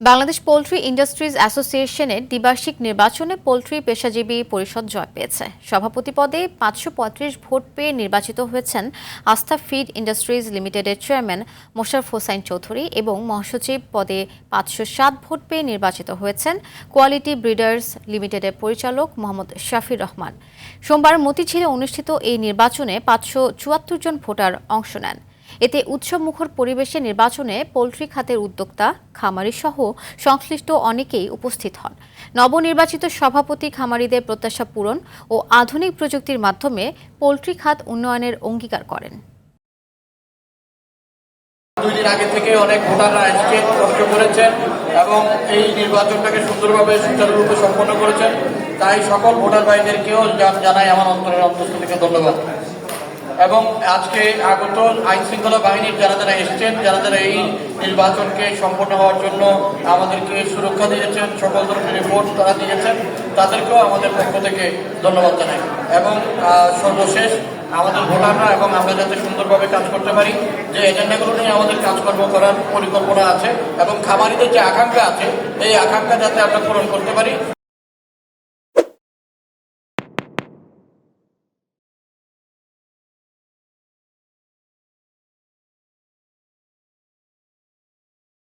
Bangladesh poultry industries অ্যাসোসিয়েশনের দ্বিবার্ষিক নির্বাচনে poultry পেশাজীবী পরিষদ জয় পেয়েছে। সভাপতি পদে ৫৩৫ ভোট পেয়ে নির্বাচিত হয়েছেন আস্থা ফিড ইন্ডাস্ট্রিজ লিমিটেডের চেয়ারম্যান মোশাররফ হোসাইন চৌধুরী এবং মহাসচিব পদে ৫০৭ ভোট পেয়ে নির্বাচিত হয়েছেন কোয়ালিটি ব্রিডার্স লিমিটেডের পরিচালক মোহাম্মদ শাফির রহমান। সোমবার মতিঝিলে অনুষ্ঠিত এই নির্বাচনে ৫৭৪ জন ভোটার অংশ নেন। এতে উৎসবমুখর পরিবেশে নির্বাচনে পোল্ট্রি খাতের উদ্যোক্তা, খামারি সহ সংশ্লিষ্ট অনেকেই উপস্থিত হন। নবনির্বাচিত সভাপতি খামারিদের প্রত্যাশা পূরণ ও আধুনিক প্রযুক্তির মাধ্যমে পোল্ট্রি খাত উন্নয়নের অঙ্গীকার করেন। 2 দিন আগে থেকে অনেক ভোটাররা এসেছেন, কষ্ট করেছেন এবং এই নির্বাচনটাকে সুন্দরভাবে সুচারুরূপে সম্পন্ন করেছেন। তাই সকল ভোটার ভাইদেরকেও জানাই আমার অন্তরের অন্তঃস্থল থেকে ধন্যবাদ। এবং আজকে আগত আইন শৃঙ্খলা বাহিনীর যারা এসেছেন, যারা এই নির্বাচনকে সম্পন্ন হওয়ার জন্য আমাদেরকে সুরক্ষা দিয়েছেন, সকল ধরনের রিপোর্ট তারা দিয়েছেন, তাদেরকেও আমাদের পক্ষ থেকে ধন্যবাদ জানাই। এবং সর্বশেষ আমাদের ভোটাররা এবং আমরা যাতে সুন্দরভাবে কাজ করতে পারি, যে এজেন্ডাগুলো নিয়ে আমাদের কাজকর্ম করার পরিকল্পনা আছে এবং খামারিদের যে আকাঙ্ক্ষা আছে, এই আকাঙ্ক্ষা যাতে আমরা পূরণ করতে পারি।